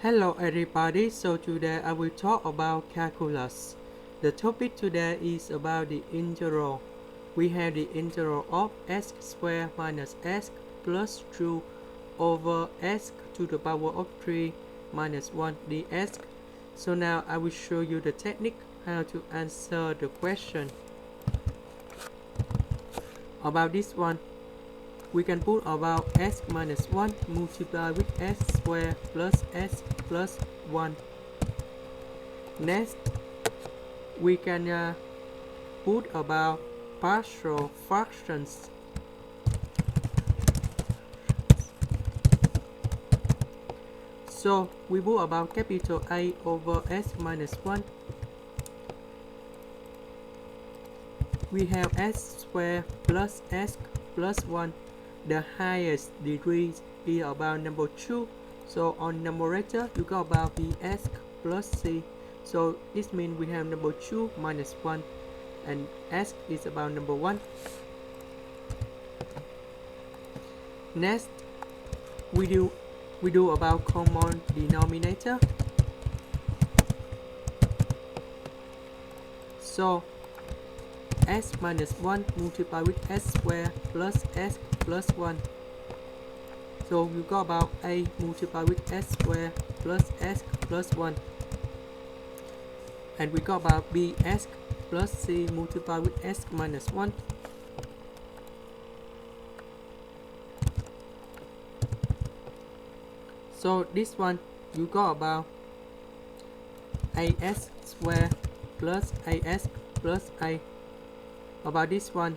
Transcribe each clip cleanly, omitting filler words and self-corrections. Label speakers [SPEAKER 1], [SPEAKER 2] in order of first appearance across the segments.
[SPEAKER 1] Hello everybody, so today I will talk about calculus. The topic today is about the integral. We have the integral of x squared minus x plus 2 over x to the power of 3 minus 1 dx. So now I will show you the technique how to answer the question. About this one, we can put about x minus 1 multiplied with x squared plus x plus 1. Next, we can put about partial fractions. So we put about capital A over x minus 1. We have x squared plus x plus 1. The highest degree is about number 2. So on numerator, you got about bx plus c. So this means we have number 2 minus 1. And x is about number 1. Next, we do about common denominator. So x minus 1 multiplied with x squared plus x plus 1. So you got about a multiplied with x squared plus x plus 1. And we got about bx plus c multiplied with x minus 1. So this one you got about ax squared plus ax plus a. About this one,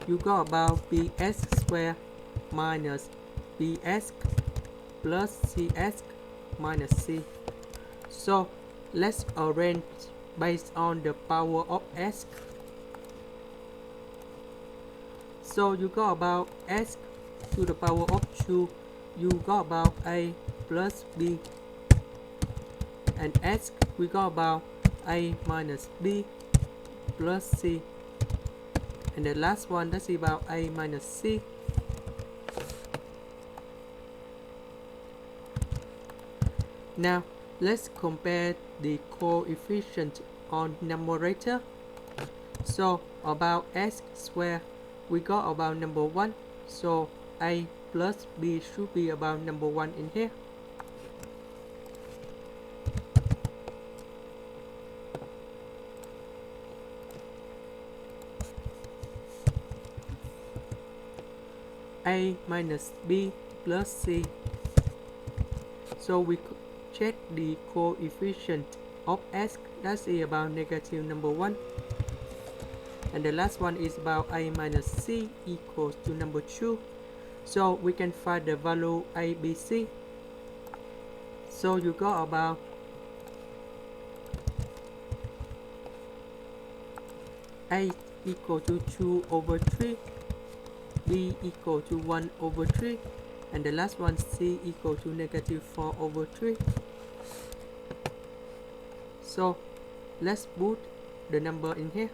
[SPEAKER 1] you got about bx squared minus bx plus cx minus c. So let's arrange based on the power of x. So you got about x to the power of 2. You got about a plus b. And x we got about a minus b plus c, and the last one that's about a minus c. Now let's compare the coefficient on numerator. So about x squared, we got about number 1. So a plus b should be about number 1 in here. A minus b plus c. So we check the coefficient of x, that's about negative number 1. And the last one is about a minus c equals to number 2. So we can find the value a, b, c. So you got about a equal to 2 over 3. B equal to 1 over 3, and the last one C equal to negative 4 over 3. So let's put the number in here.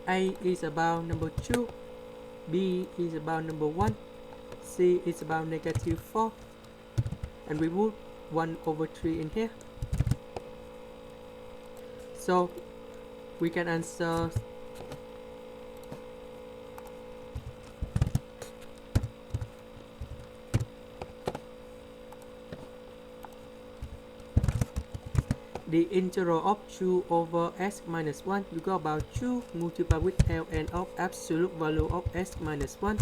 [SPEAKER 1] A is about number 2, B is about number 1, C is about negative 4, and we put 1 over 3 in here. So we can answer the integral of 2 over x minus 1. You got about 2 multiplied with ln of absolute value of x minus 1.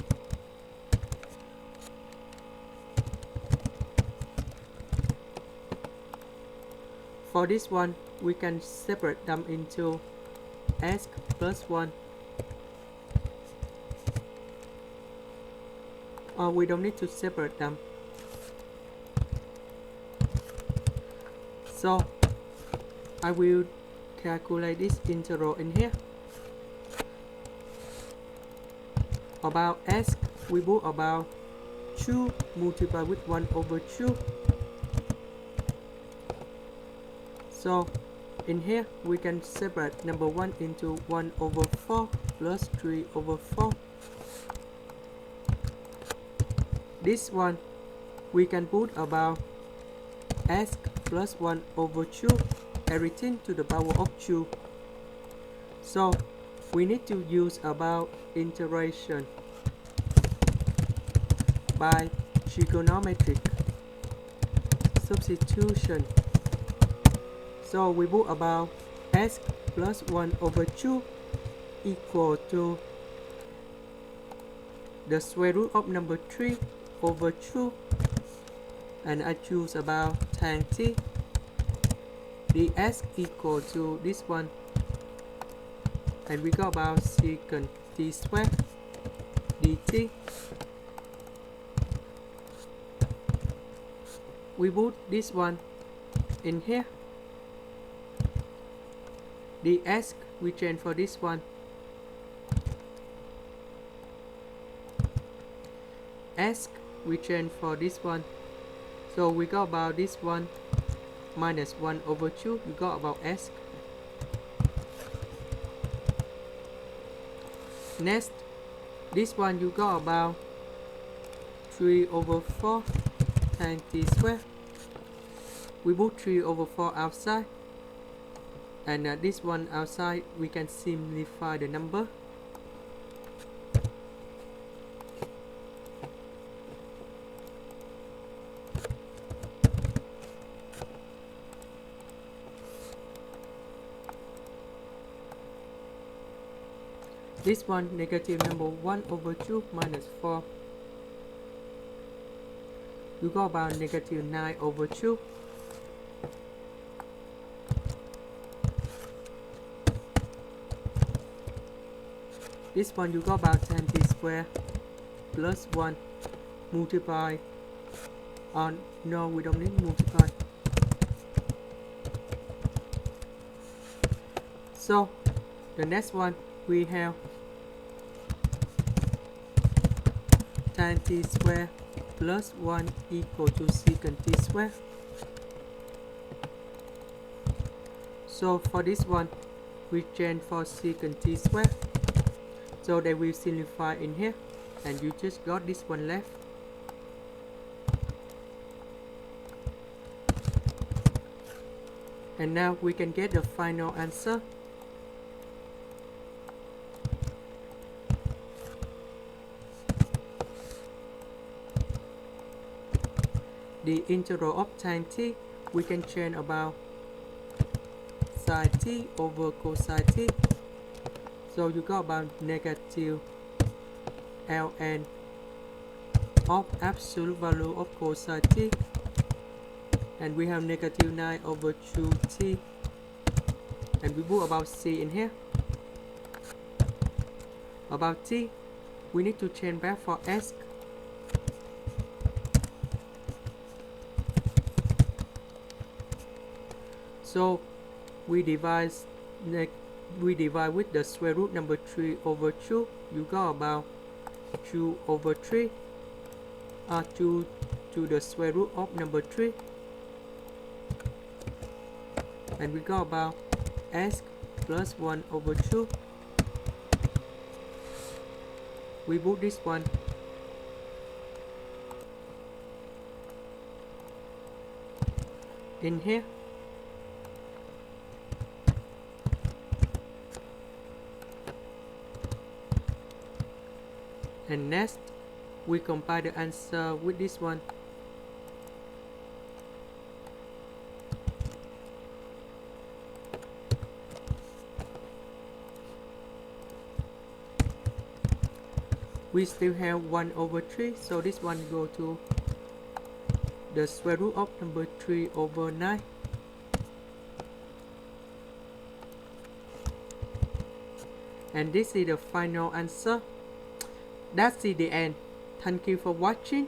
[SPEAKER 1] For this one, we can separate them into x plus 1. Or we don't need to separate them. So I will calculate this integral in here. About x, we put about 2 multiplied with 1 over 2. So In here we can separate number 1 into 1 over 4 plus 3 over 4. This one we can put about s plus 1 over 2, everything to the power of 2. So we need to use about integration by trigonometric substitution. So we put about s plus 1 over 2 equal to the square root of number 3 over 2, and I choose about tan t. ds equal to this one, and we got about secant t squared dt. We put this one in here. ds we change for this one. S we change for this one. So we got about this one minus 1 over 2. We got about s. Next, this one you got about 3 over 4 times t squared. We put 3 over 4 outside, and this one outside we can simplify the number. This one negative number 1 over 2 minus 4. You got about negative 9 over 2. This one you got about 10 t squared plus 1 multiply. No, we don't need multiply. So the next one we have tan t squared plus 1 equal to secant t squared. So for this one we change for secant t squared, so they will simplify in here, and you just got this one left. And now we can get the final answer. The integral of tan t we can change about sin t over cosine t. So you got about negative ln of absolute value of cosine t, and we have negative 9 over 2t, and we put about c in here. About t we need to change back for s. So we divide with the square root number 3 over 2. You got about 2 over 3, 2 to the square root of number 3, and we got about s plus 1 over 2. We put this one in here. And next we compile the answer with this one. We still have 1 over 3, so this one go to the square root of number 3 over 9. And this is the final answer. That's the end. Thank you for watching.